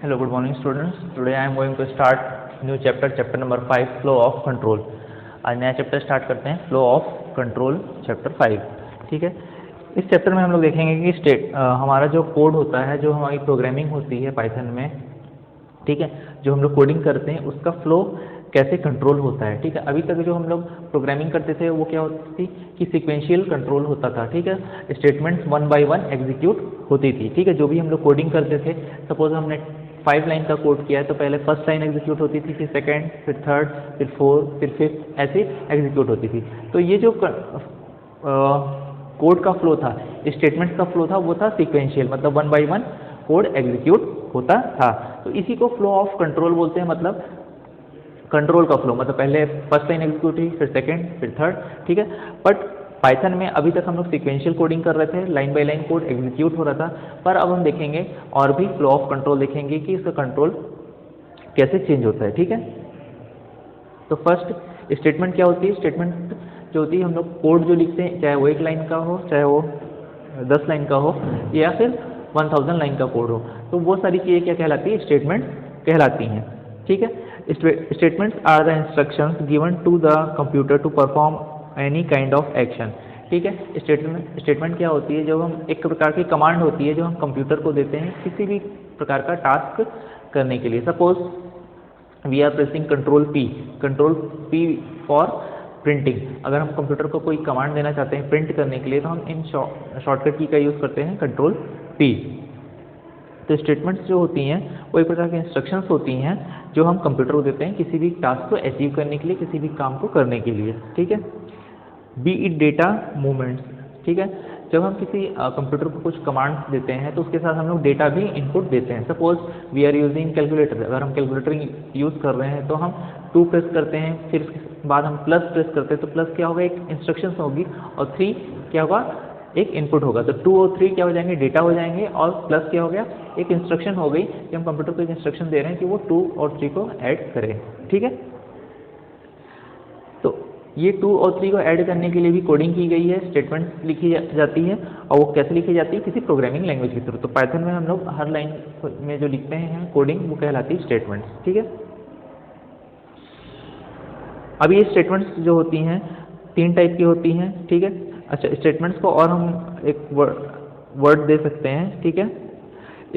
Hello, good morning students. Today I am going to start new chapter, chapter number 5, flow of control. आज नया chapter start करते हैं, flow of control chapter 5. ठीक है, इस chapter में हम लोग देखेंगे कि हमारा जो कोड होता है, जो हमारी प्रोग्रामिंग होती है पाइथन में, ठीक है, जो हम लोग कोडिंग करते हैं उसका फ्लो कैसे कंट्रोल होता है. ठीक है, अभी तक जो हम लोग प्रोग्रामिंग करते थे वो क्या होती थी कि सीक्वेंशियल कंट्रोल होता था. ठीक है, statements one by one execute होती थी. ठीक है, जो भी हम लोग कोडिंग करते थे, सपोज हमने 5 लाइन का कोड किया है तो पहले फर्स्ट लाइन एग्जीक्यूट होती थी, फिर सेकंड, फिर थर्ड, फिर फोर्थ, फिर फिफ्थ, ऐसे एग्जीक्यूट होती थी. तो ये जो कोड का फ्लो था, स्टेटमेंट्स का फ्लो था, वो था सीक्वेंशियल, मतलब one by one code execute होता था. तो इसी को फ्लो ऑफ कंट्रोल बोलते हैं, मतलब कंट्रोल का फ्लो, मतलब पहले फर्स्ट लाइन एग्जीक्यूट हुई, फिर सेकंड, फिर थर्ड. ठीक है, बट पाइथन में अभी तक हम लोग सीक्वेंशियल कोडिंग कर रहे थे, line by line code execute हो रहा था. पर अब हम देखेंगे और भी फ्लो ऑफ कंट्रोल देखेंगे कि इसका कंट्रोल कैसे चेंज होता है. ठीक है, तो फर्स्ट स्टेटमेंट क्या होती है. स्टेटमेंट जो होती है, हम लोग कोड जो लिखते हैं, चाहे वो 1 लाइन का हो, चाहे वो 10 लाइन का हो, या फिर 1000 लाइन का कोड हो, तो वो सारी चीज़ें क्या कहलाती है, स्टेटमेंट कहलाती हैं. ठीक है, statements are the instructions given to the computer to perform any kind of action. ठीक है, स्टेटमेंट क्या होती है, जो हम एक प्रकार की कमांड होती है जो हम कंप्यूटर को देते हैं किसी भी प्रकार का टास्क करने के लिए. Suppose we are pressing control P for printing. अगर हम कंप्यूटर को कोई कमांड देना चाहते हैं प्रिंट करने के लिए, तो हम इन शॉर्टकट की का यूज़ करते हैं, कंट्रोल पी. तो स्टेटमेंट्स जो होती हैं वो एक प्रकार की इंस्ट्रक्शंस होती हैं जो हम कंप्यूटर को देते हैं किसी भी टास्क को अचीव करने के लिए, किसी भी काम को करने के लिए. ठीक है, बी इट डेटा मूवमेंट्स. ठीक है, जब हम किसी कंप्यूटर को कुछ कमांड्स देते हैं तो उसके साथ हम लोग डेटा भी इनपुट देते हैं. Suppose we are using calculator. अगर हम कैलकुलेटर यूज़ कर रहे हैं तो हम 2 प्रेस करते हैं, फिर उसके बाद हम प्लस प्रेस करते हैं, तो प्लस क्या होगा, एक इंस्ट्रक्शंस होगी, और 3 क्या होगा, एक इनपुट होगा. तो 2 और 3 क्या हो जाएंगे, डेटा हो जाएंगे, और प्लस क्या हो गया, एक इंस्ट्रक्शन हो गई कि हम कंप्यूटर को एक इंस्ट्रक्शन दे रहे हैं कि वो 2 और 3 को ऐड करें. ठीक है, तो ये 2 और 3 को ऐड करने के लिए भी कोडिंग की गई है, स्टेटमेंट लिखी जाती है, और वो कैसे लिखी जाती है, किसी प्रोग्रामिंग लैंग्वेज के थ्रू. तो पाइथन में हम लोग हर लाइन में जो लिखते हैं कोडिंग, वो कहलाती है स्टेटमेंट्स. ठीक है, अब ये स्टेटमेंट्स जो होती हैं 3 टाइप की होती हैं. ठीक है, अच्छा, स्टेटमेंट्स को और हम एक वर्ड दे सकते हैं. ठीक है,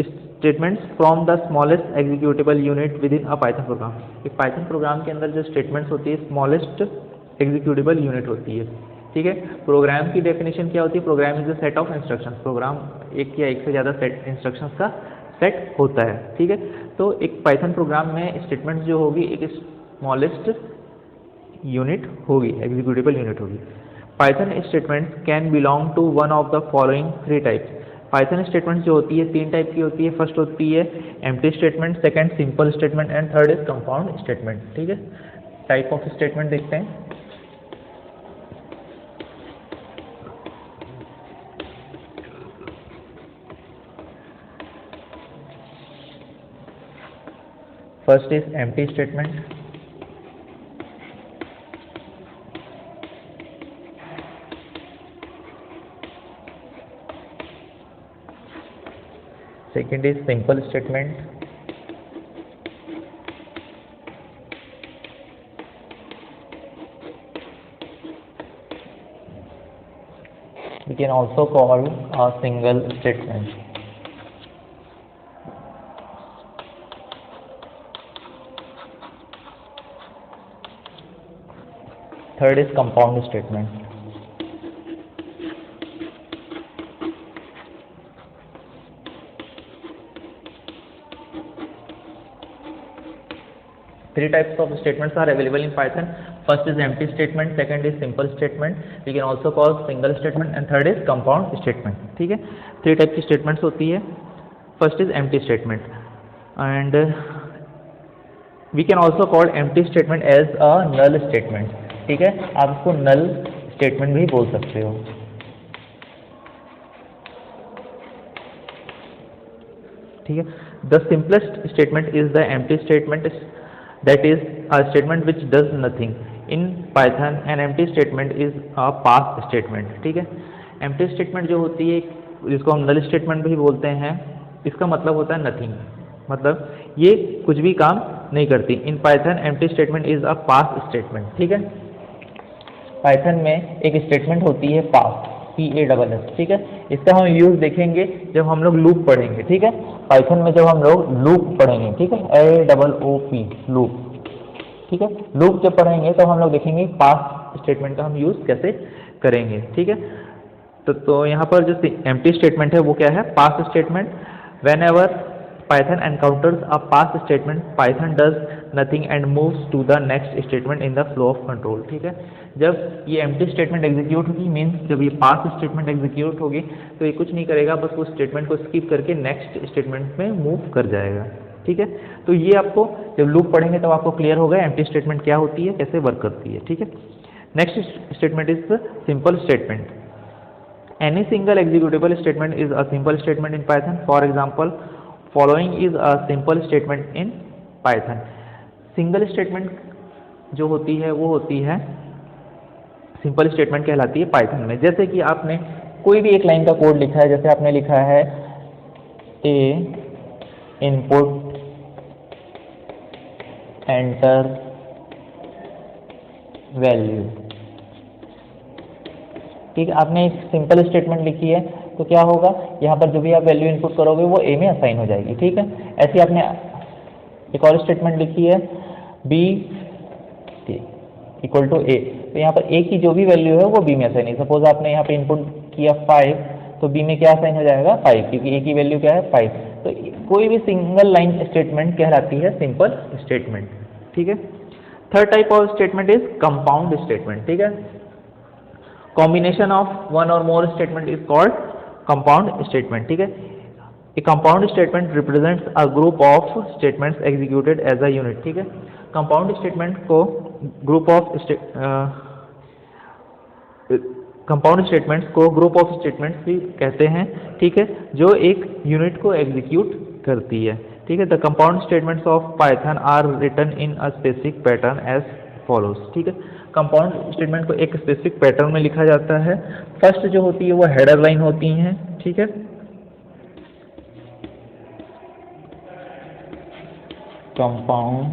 statements from the smallest executable unit with in a Python programme. एक पाइथन प्रोग्राम के अंदर जो स्टेटमेंट्स होती है, स्मॉलेस्ट एग्जीक्यूटेबल यूनिट होती है. ठीक है, प्रोग्राम की डेफिनेशन क्या होती है, program is the set of instructions. Program एक या एक से ज़्यादा सेट इंस्ट्रक्शंस का सेट होता है. ठीक है, तो एक पाइथन प्रोग्राम में स्टेटमेंट्स जो होगी एक स्मॉलेस्ट यूनिट होगी, एग्जीक्यूटेबल यूनिट होगी. Python statements can belong to one of the following 3 types. Python statements जो होती है 3 टाइप की होती है. फर्स्ट होती है empty statement, second simple statement, and third is compound statement. ठीक है, टाइप ऑफ स्टेटमेंट देखते हैं. First is empty statement, second is simple statement, we can also call a single statement. Third is compound statement. Three types of statements are available in Python. First is empty statement, second is simple statement, we can also call single statement, and third is compound statement. ठीक है, 3 type की statements होती है. First is empty statement, and we can also call empty statement as a null statement. ठीक है, आप इसको नल statement भी बोल सकते हो. ठीक है, the simplest statement is the empty statement, that is a statement which does nothing. In Python an empty statement is a pass statement. ठीक है, empty statement जो होती है, जिसको हम null statement भी बोलते हैं, इसका मतलब होता है नथिंग. मतलब ये कुछ भी काम नहीं करती। In Python empty statement is a pass statement. ठीक है, पाइथन में एक स्टेटमेंट होती है पास, PASS। ठीक है, इसका हम यूज देखेंगे जब हम लोग लूप पढ़ेंगे। ठीक है, पाइथन में जब हम लोग लूप पढ़ेंगे, ठीक है, LOOP लूप। ठीक है, लूप जब पढ़ेंगे तो हम लोग देखेंगे पास स्टेटमेंट का हम यूज कैसे करेंगे। ठीक है, तो यहाँ पर जो एम्प्टी स्टेटमेंट है वो क्या है, pass statement. Whenever Python encounters a pass statement, Python does nothing and moves to the next statement in the flow of control. ठीक है, जब ये एम्प्टी स्टेटमेंट एग्जीक्यूट होगी, मीन्स जब ये पास स्टेटमेंट एग्जीक्यूट होगी तो ये कुछ नहीं करेगा, बस वो स्टेटमेंट को स्किप करके नेक्स्ट स्टेटमेंट में मूव कर जाएगा। ठीक है, तो ये आपको जब लूप पढ़ेंगे तब आपको क्लियर होगा एम्प्टी स्टेटमेंट क्या होती है, कैसे वर्क करती है। ठीक है, next statement is simple statement. Any single executable statement is a simple statement in Python. For example, following is a simple statement in Python. Single statement जो होती है वो होती है सिंपल स्टेटमेंट कहलाती है पाइथन में। जैसे कि आपने कोई भी एक लाइन का कोड लिखा है, जैसे आपने लिखा है ए इनपुट एंटर वैल्यू। ठीक है, आपने एक सिंपल स्टेटमेंट लिखी है तो क्या होगा, यहाँ पर जो भी आप वैल्यू इनपुट करोगे वो ए में असाइन हो जाएगी। ठीक है, ऐसे आपने एक और स्टेटमेंट लिखी है बी इक्वल टू ए, तो यहाँ पर ए की जो भी वैल्यू है वो बी में असाइन है। सपोज आपने यहाँ पे इनपुट किया 5, तो बी में क्या असाइन हो जाएगा 5, क्योंकि ए की वैल्यू क्या है 5। तो कोई भी सिंगल लाइन स्टेटमेंट कहलाती है सिंपल स्टेटमेंट। ठीक है, third type of statement is compound statement. ठीक है, combination of one or more statement is called compound statement। ठीक है, a compound statement represents a group of statements executed as a unit। ठीक है, compound statement को group of compound statements को group of statements भी कहते हैं। ठीक है, जो एक यूनिट को एग्जीक्यूट करती है। ठीक है, the compound statements of Python are written in a specific pattern as follows। ठीक है, कंपाउंड स्टेटमेंट को एक स्पेसिफिक पैटर्न में लिखा जाता है। फर्स्ट जो होती है वो हेडर लाइन होती हैं। ठीक है, कंपाउंड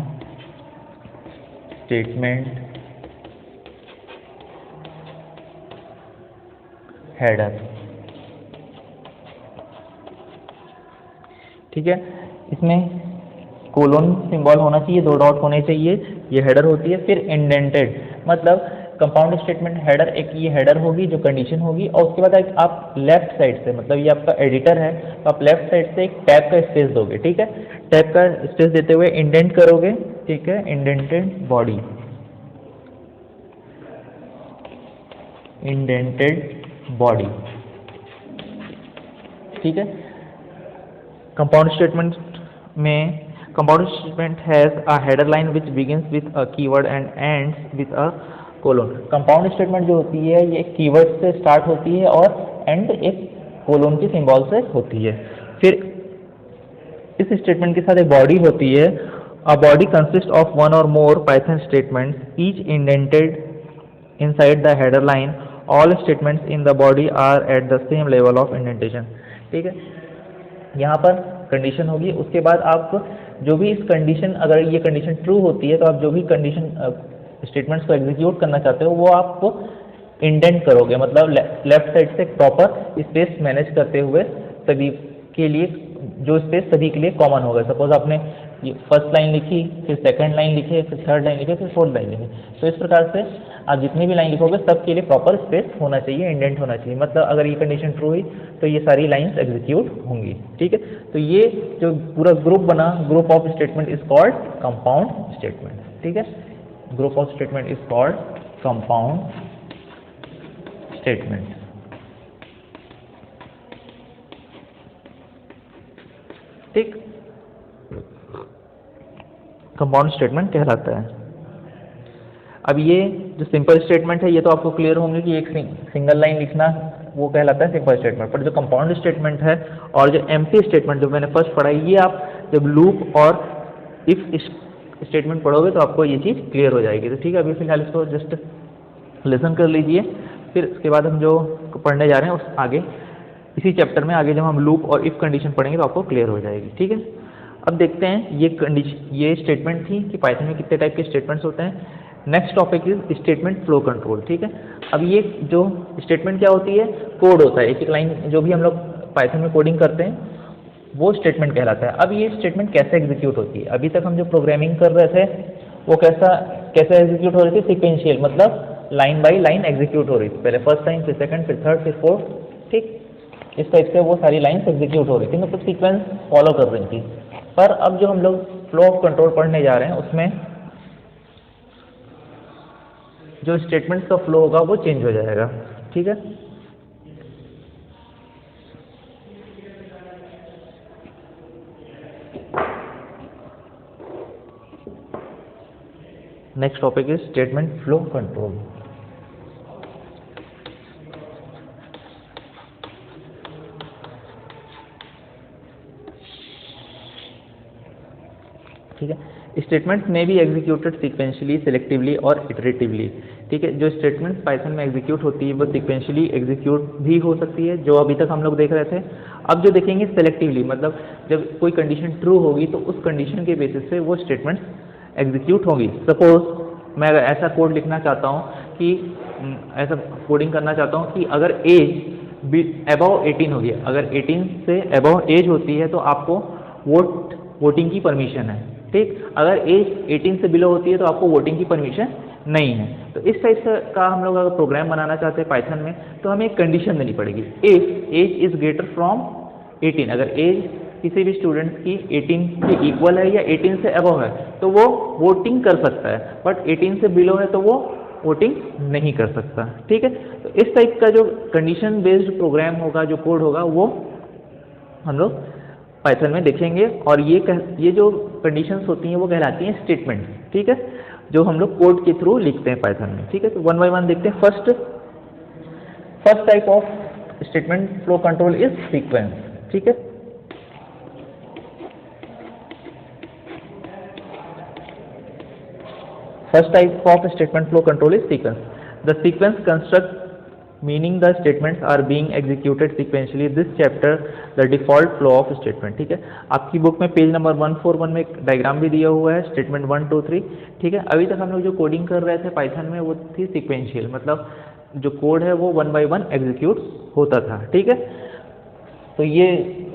स्टेटमेंट हेडर। ठीक है, इसमें कोलोन सिंबल होना चाहिए, 2 डॉट होने चाहिए, ये हेडर होती है। फिर इंडेंटेड, मतलब कंपाउंड स्टेटमेंट हेडर, एक ये हेडर होगी जो कंडीशन होगी, और उसके बाद एक आप लेफ्ट साइड से, मतलब ये आपका एडिटर है तो आप लेफ्ट साइड से एक टैब का स्पेस दोगे। ठीक है, टैब का स्पेस देते हुए इंडेंट करोगे। ठीक है, इंडेंटेड बॉडी, इंडेंटेड बॉडी। ठीक है, कंपाउंड स्टेटमेंट में compound statement has a header line which begins with a keyword and ends with a colon। Compound statement जो होती है ये कीवर्ड से स्टार्ट होती है और एंड एक कोलोन की सिंबल से होती है। फिर इस स्टेटमेंट के साथ एक बॉडी होती है। A body consist of one or more Python statements, each indented inside the header line. All statements in the body are at the same level of indentation. ठीक है, यहाँ पर कंडीशन होगी, उसके बाद आप जो भी इस कंडीशन, अगर ये कंडीशन ट्रू होती है तो आप जो भी कंडीशन स्टेटमेंट्स को एग्जीक्यूट करना चाहते हो वो आप इंडेंट करोगे, मतलब लेफ्ट साइड से प्रॉपर स्पेस मैनेज करते हुए सभी के लिए, जो स्पेस सभी के लिए कॉमन होगा। सपोज आपने फर्स्ट लाइन लिखी, फिर सेकंड लाइन लिखी, फिर थर्ड लाइन लिखी, फिर फोर्थ लाइन लिखी, तो इस प्रकार से आप जितनी भी लाइन लिखोगे सबके लिए प्रॉपर स्पेस होना चाहिए, इंडेंट होना चाहिए। मतलब अगर ये कंडीशन ट्रू हुई तो ये सारी लाइंस एग्जीक्यूट होंगी। ठीक है, तो ये जो पूरा ग्रुप बना, group of statement is called compound statement. ठीक है, group of statement is called compound statement. ठीक, कंपाउंड स्टेटमेंट कहलाता है। अब ये जो सिंपल स्टेटमेंट है ये तो आपको क्लियर होंगे कि एक सिंगल लाइन लिखना वो कहलाता है सिंपल स्टेटमेंट, पर जो कंपाउंड स्टेटमेंट है और जो एम्प्टी स्टेटमेंट जो मैंने फर्स्ट पढ़ा है, ये आप जब लूप और इफ स्टेटमेंट पढ़ोगे तो आपको ये चीज़ क्लियर हो जाएगी। तो ठीक है, अभी फिलहाल इसको जस्ट लिसन कर लीजिए, फिर उसके बाद हम जो पढ़ने जा रहे हैं उस आगे इसी चैप्टर में आगे जब हम लूप और इफ कंडीशन पढ़ेंगे तो आपको क्लियर हो जाएगी। ठीक है, अब देखते हैं ये स्टेटमेंट थी कि पाइथन में कितने टाइप के स्टेटमेंट्स होते हैं। Next topic is statement flow control. ठीक है, अब ये जो स्टेटमेंट क्या होती है, कोड होता है, एक एक लाइन जो भी हम लोग पाइथन में कोडिंग करते हैं वो स्टेटमेंट कहलाता है। अब ये स्टेटमेंट कैसे एग्जीक्यूट होती है, अभी तक हम जो प्रोग्रामिंग कर रहे थे वो कैसे एग्जीक्यूट हो रही थी, सीक्वेंशियल, मतलब लाइन बाय लाइन एग्जीक्यूट हो रही थी, पहले फर्स्ट लाइन, फिर सेकंड, फिर थर्ड, फिर फोर्थ। ठीक, इस टाइप से वो सारी लाइन्स एग्जीक्यूट हो रही थी, मतलब सीक्वेंस फॉलो कर रही थी। पर अब जो हम लोग फ्लो ऑफ कंट्रोल पढ़ने जा रहे हैं उसमें जो स्टेटमेंट्स का फ्लो होगा वो चेंज हो जाएगा। ठीक है, next topic is statement flow control. ठीक है, स्टेटमेंट्स में भी एग्जीक्यूटेड सीक्वेंशियली, सिलेक्टिवली और इटरेटिवली। ठीक है, जो स्टेटमेंट्स पाइथन में एग्जीक्यूट होती है वो सीक्वेंशियली एग्जीक्यूट भी हो सकती है, जो अभी तक हम लोग देख रहे थे। अब जो देखेंगे सेलेक्टिवली, मतलब जब कोई कंडीशन ट्रू होगी तो उस कंडीशन के बेसिस पे वो स्टेटमेंट्स एग्जीक्यूट होंगी। सपोज मैं अगर ऐसा कोड लिखना चाहता हूँ कि ऐसा कोडिंग करना चाहता हूँ कि अगर एज अबव 18 होगी, अगर 18 से अबव एज होती है तो आपको वोटिंग की परमिशन है। ठीक, अगर एज 18 से बिलो होती है तो आपको वोटिंग की परमिशन नहीं है। तो इस टाइप से का हम लोग अगर प्रोग्राम बनाना चाहते हैं पाइथन में तो हमें एक कंडीशन देनी पड़ेगी, if age is greater from 18, अगर एज किसी भी स्टूडेंट की 18 के इक्वल है या 18 से अबव है तो वो वोटिंग कर सकता है, बट 18 से बिलो है तो वो वोटिंग नहीं कर सकता। ठीक है, तो इस टाइप का जो कंडीशन बेस्ड प्रोग्राम होगा, जो कोड होगा, वो हम लोग पाइथन में देखेंगे। और ये जो कंडीशंस होती हैं वो कहलाती हैं स्टेटमेंट। ठीक है, जो हम लोग कोड के थ्रू लिखते हैं पाइथन में। ठीक है, तो वन बाय वन देखते हैं। First type of statement flow control is sequence. ठीक है, first type of statement flow control is sequence. The sequence construct meaning the statements are being executed sequentially, this chapter the default flow of statement। ठीक है, आपकी book में page number 141 में एक diagram भी दिया हुआ है, स्टेटमेंट 1 2 3। ठीक है, अभी तक हम लोग जो कोडिंग कर रहे थे पाइथन में वो थी सीक्वेंशियल, मतलब जो कोड है वो 1 बाय 1 एग्जीक्यूट होता था। ठीक है, तो ये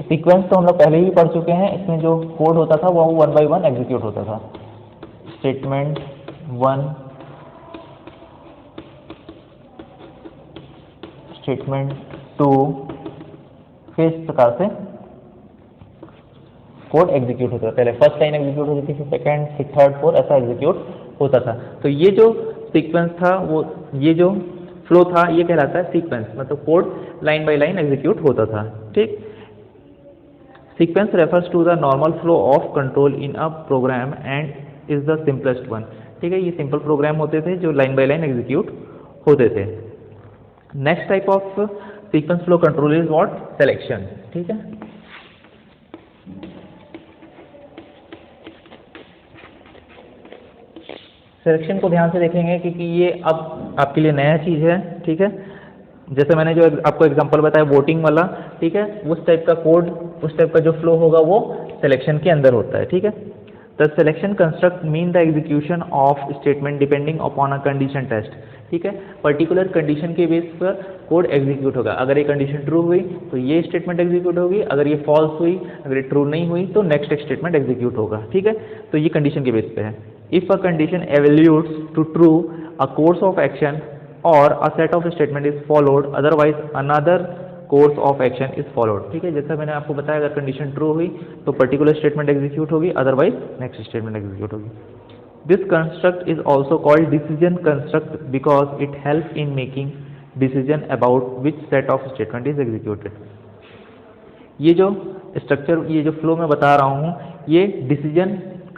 सीक्वेंस तो हम लोग पहले ही पढ़ चुके हैं, इसमें जो कोड होता था वो 1 बाय 1 एग्जीक्यूट होता था। स्टेटमेंट 1, स्टेटमेंट 2, फिर इस प्रकार से कोड एग्जीक्यूट होता था। पहले फर्स्ट लाइन एग्जीक्यूट होती थी, फिर सेकंड, फिर थर्ड, फोर्थ, ऐसा एग्जीक्यूट होता था। तो ये जो सीक्वेंस था वो, ये जो फ्लो था ये कहलाता है सीक्वेंस, मतलब code line by line execute होता था। ठीक, sequence refers to the normal flow of control in a program and is the simplest one. ठीक है, ये सिंपल प्रोग्राम होते थे जो लाइन बाय लाइन एग्जीक्यूट होते थे। Next type of sequence flow control is what, selection. ठीक है, सिलेक्शन को ध्यान से देखेंगे क्योंकि ये अब आपके लिए नया चीज है। ठीक है, जैसे मैंने जो आपको एग्जांपल बताया वोटिंग वाला, ठीक है, उस टाइप का कोड, उस टाइप का जो फ्लो होगा वो सिलेक्शन के अंदर होता है। ठीक है, the selection construct mean the execution of statement depending upon a condition test. ठीक है, पर्टिकुलर कंडीशन के बेस पर कोड एग्जीक्यूट होगा। अगर ये कंडीशन ट्रू हुई तो ये स्टेटमेंट एग्जीक्यूट होगी, अगर ये फॉल्स हुई, अगर ये ट्रू नहीं हुई तो नेक्स्ट स्टेटमेंट एग्जीक्यूट होगा। ठीक है, तो ये कंडीशन के बेस पे है। If a condition evaluates to true, a course of action or a set of statement is followed, otherwise another course of action is followed. ठीक है, जैसा मैंने आपको बताया अगर कंडीशन ट्रू हुई तो पर्टिकुलर स्टेटमेंट एग्जीक्यूट होगी, अदरवाइज नेक्स्ट स्टेटमेंट एग्जीक्यूट होगी। This construct is also called decision construct because it helps in making decision about which set of statement is executed। ये जो स्ट्रक्चर, ये जो फ्लो मैं बता रहा हूँ, ये डिसीजन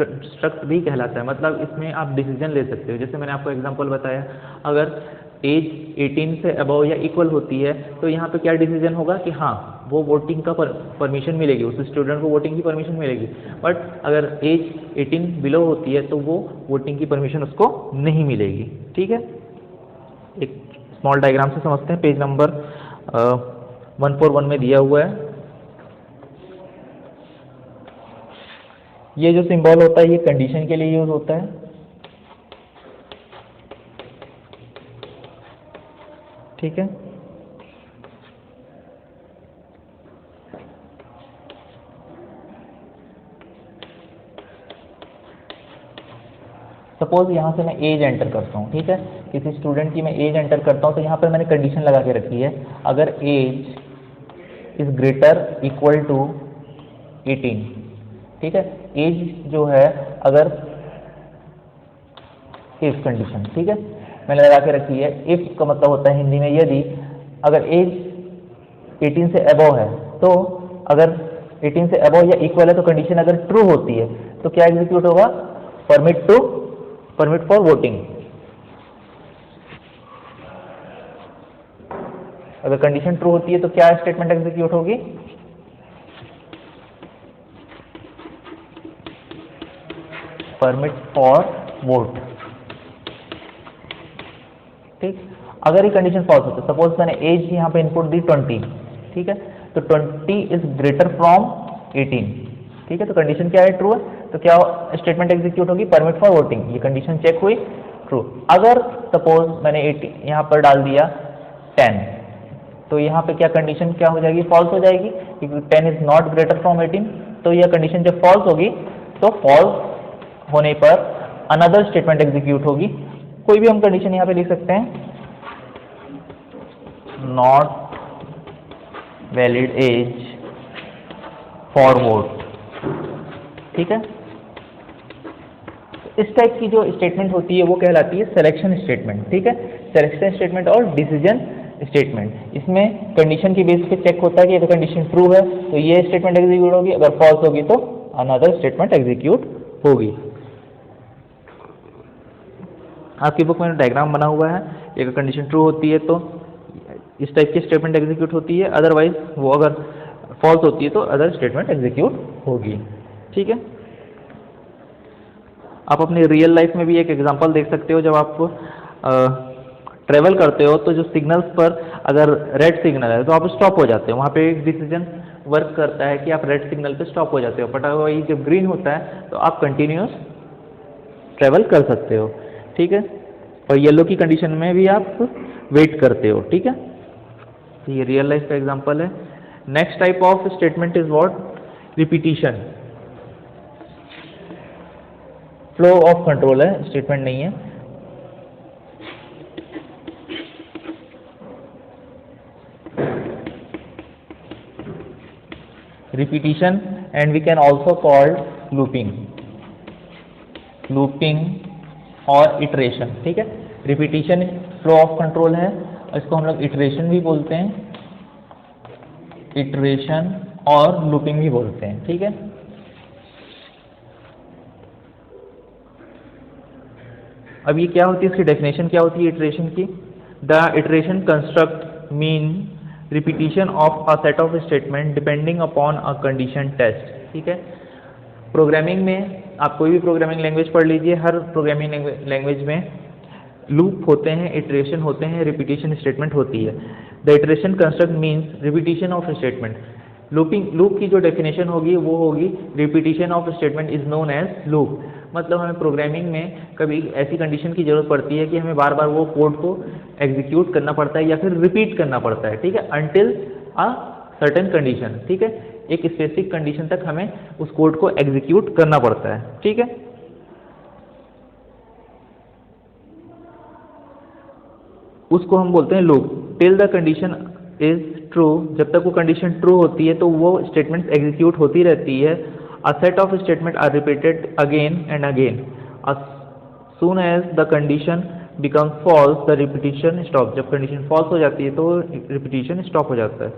कंस्ट्रक्ट भी कहलाता है, मतलब इसमें आप डिसीजन ले सकते हो। जैसे मैंने आपको एग्जांपल बताया, अगर एज 18 से अबव या इक्वल होती है तो यहाँ पे क्या डिसीजन होगा कि हाँ वो वोटिंग का परमिशन मिलेगी, उस स्टूडेंट को वोटिंग की परमिशन मिलेगी। बट अगर एज 18 बिलो होती है तो वो वोटिंग की परमिशन उसको नहीं मिलेगी। ठीक है, एक स्मॉल डायग्राम से समझते हैं, पेज नंबर 141 में दिया हुआ है। ये जो सिंबल होता है ये कंडीशन के लिए यूज होता है, ठीक है। सपोज यहाँ से मैं एज एंटर करता हूँ, ठीक है, किसी स्टूडेंट की मैं एज एंटर करता हूँ, तो यहाँ पर मैंने कंडीशन लगा के रखी है, अगर age is greater equal to 18, ठीक है। एज जो है अगर इफ कंडीशन, ठीक है, मैंने लगा के रखी है। इफ का मतलब होता है हिंदी में यदि, अगर एज 18 से अबव है, तो अगर 18 से अबव या इक्वल है तो कंडीशन अगर ट्रू होती है तो क्या एग्जीक्यूट होगा, परमिट फॉर वोटिंग। अगर कंडीशन ट्रू होती है तो क्या स्टेटमेंट एग्जीक्यूट होगी, परमिट फॉर वोट, ठीक। अगर ये कंडीशन फॉल्स होती है, सपोज मैंने एज यहाँ पे इनपुट दी 20, ठीक है, तो 20 इज ग्रेटर फ्रॉम 18, ठीक है, तो कंडीशन क्या है, ट्रू है, तो क्या स्टेटमेंट एग्जीक्यूट होगी, परमिट फॉर वोटिंग। ये कंडीशन चेक हुई, ट्रू। अगर सपोज मैंने 18 यहाँ पर डाल दिया 10, तो यहाँ पे क्या कंडीशन क्या हो जाएगी, फॉल्स हो जाएगी, क्योंकि 10 इज नॉट ग्रेटर फ्रॉम 18। तो यह कंडीशन जब फॉल्स होगी तो फॉल्स होने पर अनदर स्टेटमेंट एग्जीक्यूट होगी। कोई भी हम कंडीशन यहाँ पे लिख सकते हैं, not valid age for vote, ठीक है। इस टाइप की जो स्टेटमेंट होती है वो कहलाती है सिलेक्शन स्टेटमेंट, ठीक है। सिलेक्शन स्टेटमेंट और डिसीजन स्टेटमेंट, इसमें कंडीशन की बेस पे चेक होता है कि अगर कंडीशन ट्रू है तो ये स्टेटमेंट एग्जीक्यूट होगी, अगर फॉल्स होगी तो अनदर स्टेटमेंट एग्जीक्यूट होगी। आपकी बुक में डायग्राम बना हुआ है, अगर कंडीशन ट्रू होती है तो इस टाइप की स्टेटमेंट एग्जीक्यूट होती है, अदरवाइज वो अगर फॉल्स होती है तो अदर स्टेटमेंट एग्जीक्यूट होगी, ठीक है। आप अपनी रियल लाइफ में भी एक एग्जांपल देख सकते हो, जब आप ट्रेवल करते हो तो जो सिग्नल्स पर अगर रेड सिग्नल है तो आप स्टॉप हो जाते हो, वहाँ पे एक डिसीजन वर्क करता है कि आप रेड सिग्नल पे स्टॉप हो जाते हो, बट वही जब ग्रीन होता है तो आप कंटिन्यूस ट्रेवल कर सकते हो, ठीक है। और येलो की कंडीशन में भी आप वेट करते हो, ठीक है। तो ये रियल लाइफ का एग्जांपल है। Next type of statement is what, repetition. Flow of control है, स्टेटमेंट नहीं है। Repetition and we can also call looping, looping और इटरेशन, ठीक है। रिपीटिशन फ्लो ऑफ कंट्रोल है, इसको हम लोग इटरेशन भी बोलते हैं, इटरेशन और लूपिंग भी बोलते हैं, ठीक है। अब ये क्या होती है, इसकी डेफिनेशन क्या होती है इटरेशन की, the iteration construct mean repetition of a set of statement depending upon a condition test, ठीक है। प्रोग्रामिंग में आप कोई भी प्रोग्रामिंग लैंग्वेज पढ़ लीजिए, हर प्रोग्रामिंग लैंग्वेज में लूप होते हैं, इटरेशन होते हैं, रिपीटिशन स्टेटमेंट होती है। The iteration construct means repetition of statement. Loop की जो डेफिनेशन होगी वो होगी repetition of statement is known as loop. मतलब हमें प्रोग्रामिंग में कभी ऐसी कंडीशन की जरूरत पड़ती है कि हमें बार बार वो कोड को एग्जीक्यूट करना पड़ता है या फिर रिपीट करना पड़ता है, ठीक है, अंटिल अ सर्टेन कंडीशन, ठीक है। एक स्पेसिफिक कंडीशन तक हमें उस कोड को एग्जीक्यूट करना पड़ता है, ठीक है। उसको हम बोलते हैं loop. Till the condition is true, जब तक वो कंडीशन ट्रू होती है तो वो स्टेटमेंट एग्जीक्यूट होती रहती है। A set of statement are repeated again and again. as soon as the condition becomes false the repetition stop। जब कंडीशन फॉल्स हो जाती है तो रिपीटिशन स्टॉप हो जाता है।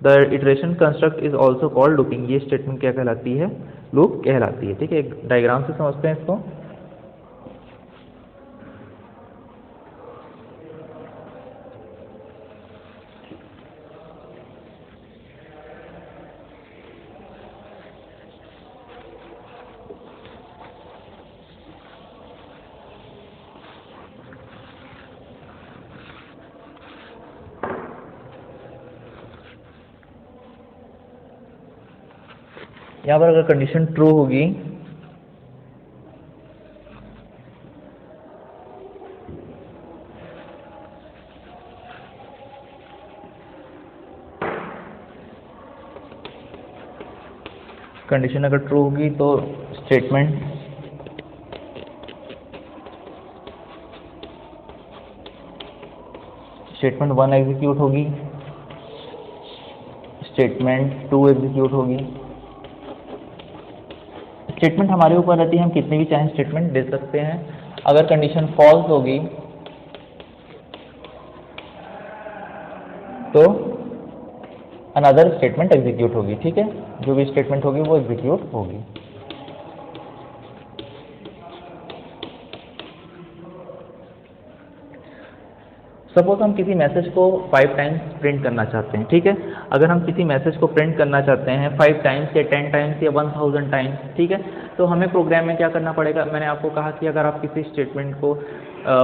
The iteration construct is also called looping. ये स्टेटमेंट क्या कहलाती है, लूप कहलाती है, ठीक है। एक डायग्राम से समझते हैं इसको। यहाँ पर अगर कंडीशन ट्रू होगी कंडीशन अगर ट्रू होगी तो स्टेटमेंट स्टेटमेंट 1 एग्जीक्यूट होगी, स्टेटमेंट 2 एग्जीक्यूट होगी। स्टेटमेंट हमारे ऊपर रहती है, हम कितने भी चाहें स्टेटमेंट दे सकते हैं। अगर कंडीशन फॉल्स होगी तो अनदर स्टेटमेंट एग्जीक्यूट होगी। ठीक है, जो भी स्टेटमेंट होगी वो एग्जीक्यूट होगी। सपोज हम किसी मैसेज को 5 टाइम्स प्रिंट करना चाहते हैं। ठीक है, अगर हम किसी मैसेज को प्रिंट करना चाहते हैं 5 टाइम्स या 10 टाइम्स या 1000 टाइम्स, ठीक है, तो हमें प्रोग्राम में क्या करना पड़ेगा। मैंने आपको कहा कि अगर आप किसी स्टेटमेंट को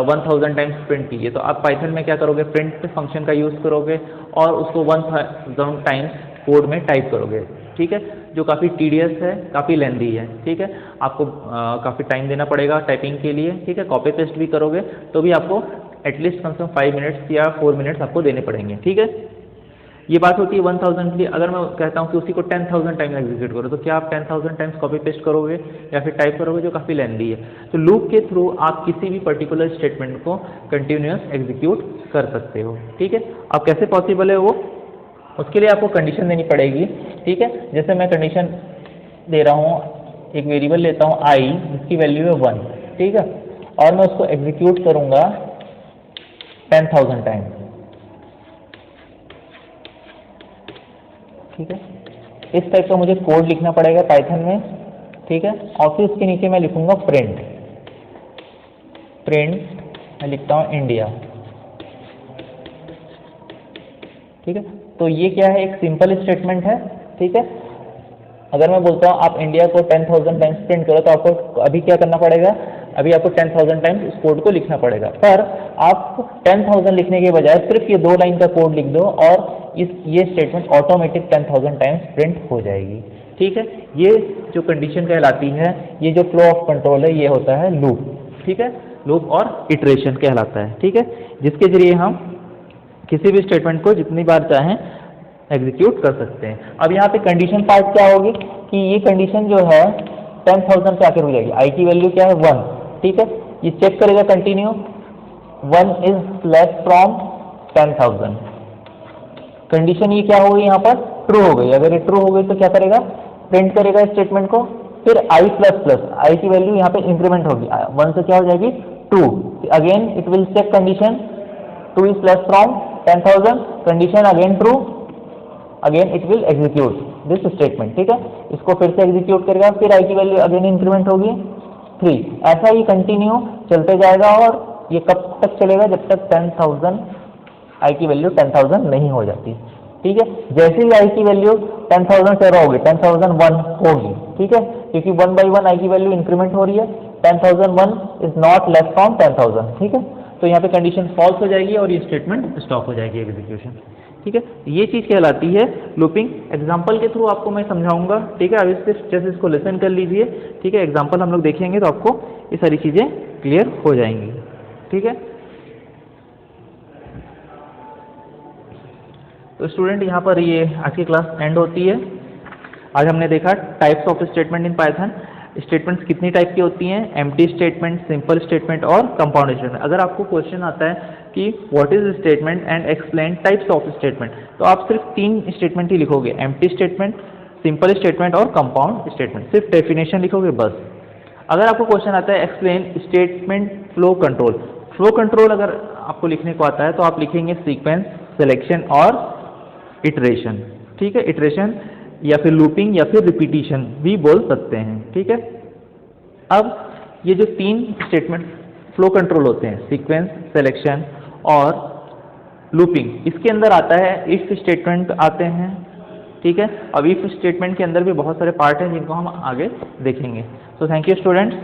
1000 टाइम्स प्रिंट कीजिए तो आप पाइथन में क्या करोगे, प्रिंट फंक्शन का यूज़ करोगे और उसको 1000 टाइम्स कोड में टाइप करोगे। ठीक है, जो काफ़ी टीडियस है, काफ़ी लेंदी है। ठीक है, आपको काफ़ी टाइम देना पड़ेगा टाइपिंग के लिए। ठीक है, कॉपी पेस्ट भी करोगे तो भी आपको एटलीस्ट कम से कम 5 मिनट्स या 4 मिनट्स आपको देने पड़ेंगे। ठीक है, ये बात होती है 1000 के लिए। अगर मैं कहता हूँ कि उसी को 10,000 टाइम एग्जीक्यूट करो तो क्या आप 10,000 टाइम्स कॉपी पेस्ट करोगे या फिर टाइप करोगे, जो काफ़ी लेंदी है। तो लूप के थ्रू आप किसी भी पर्टिकुलर स्टेटमेंट को कंटिन्यूस एग्जीक्यूट कर सकते हो। ठीक है, अब कैसे पॉसिबल है वो, उसके लिए आपको कंडीशन देनी पड़ेगी। ठीक है, जैसे मैं कंडीशन दे रहा हूँ, एक वेरिएबल लेता हूँ आई जिसकी वैल्यू है 1। ठीक है, और मैं उसको एग्जीक्यूट करूँगा 10,000 टाइम। ठीक है, इस टाइप का मुझे कोड लिखना पड़ेगा पाइथन में। ठीक है, और फिर उसके नीचे मैं लिखूंगा प्रिंट मैं लिखता हूँ इंडिया। ठीक है, तो ये क्या है, एक सिंपल स्टेटमेंट है। ठीक है, अगर मैं बोलता हूँ आप इंडिया को 10,000 टाइम्स प्रिंट करो तो आपको अभी क्या करना पड़ेगा, अभी आपको 10,000 टाइम्स इस कोड को लिखना पड़ेगा। पर आप 10,000 लिखने के बजाय सिर्फ ये 2 लाइन का कोड लिख दो और ये स्टेटमेंट ऑटोमेटिक 10,000 टाइम्स प्रिंट हो जाएगी। ठीक है, ये जो कंडीशन कहलाती है, ये जो फ्लो ऑफ कंट्रोल है, ये होता है लूप। ठीक है, लूप और इटरेशन कहलाता है। ठीक है, जिसके जरिए हम किसी भी स्टेटमेंट को जितनी बार चाहें एग्जीक्यूट कर सकते हैं। अब यहाँ पे कंडीशन पार्ट क्या होगी कि ये कंडीशन जो है 10,000 पे आकर हो जाएगी। आई की वैल्यू क्या है 1। ठीक है, ये चेक करेगा continue 1 is less from 10,000। Condition ये क्या हो गई, यहाँ पर ट्रू हो गई। अगर ये ट्रू हो गई तो क्या करेगा, प्रिंट करेगा स्टेटमेंट को। फिर आई प्लस प्लस, आई की वैल्यू यहाँ पे इंक्रीमेंट होगी, 1 से क्या हो जाएगी 2। Again it will check condition 2 is less from 10,000, condition again true, again it will execute this statement. ठीक है, इसको फिर से एग्जीक्यूट करेगा, फिर आई की वैल्यू अगेन इंक्रीमेंट होगी 3। ऐसा ही कंटिन्यू चलते जाएगा और ये कब तक चलेगा, जब तक 10,000 आई की वैल्यू 10,000 नहीं हो जाती। ठीक है, जैसे ही आई की वैल्यू 10,000 से होगी 10,001 होगी। ठीक है, क्योंकि 1 by 1 आई की वैल्यू इंक्रीमेंट हो रही है, 10,001 इज नॉट लेस फ्रॉम 10,000। ठीक है, तो यहाँ पे कंडीशन फॉल्स हो जाएगी और ये स्टेटमेंट स्टॉप हो जाएगी एग्जीक्यूशन। ठीक है, ये चीज़ कहलाती है लूपिंग। एग्जाम्पल के थ्रू आपको मैं समझाऊंगा। ठीक है, अब जैसे इसको लिसन कर लीजिए। ठीक है, एग्जाम्पल हम लोग देखेंगे तो आपको ये सारी चीज़ें क्लियर हो जाएंगी। ठीक है, तो स्टूडेंट यहाँ पर ये आज की क्लास एंड होती है। आज हमने देखा types of statement in Python. Statements कितनी टाइप की होती हैं, एम्प्टी स्टेटमेंट, सिंपल स्टेटमेंट और कंपाउंड स्टेटमेंट। अगर आपको क्वेश्चन आता है कि what is statement and explain types of statement, तो आप सिर्फ 3 स्टेटमेंट ही लिखोगे, एम्प्टी स्टेटमेंट, सिंपल स्टेटमेंट और कंपाउंड स्टेटमेंट। सिर्फ डेफिनेशन लिखोगे बस। अगर आपको क्वेश्चन आता है explain statement flow control, flow control अगर आपको लिखने को आता है तो आप लिखेंगे सीक्वेंस, सिलेक्शन और इटरेशन। ठीक है, इटरेशन या फिर लूपिंग या फिर रिपीटिशन भी बोल सकते हैं। ठीक है, अब ये जो 3 स्टेटमेंट फ्लो कंट्रोल होते हैं, सीक्वेंस, सिलेक्शन और लूपिंग, इसके अंदर आता है इफ स्टेटमेंट आते हैं। ठीक है, अब इफ स्टेटमेंट के अंदर भी बहुत सारे पार्ट हैं जिनको हम आगे देखेंगे। So thank you students.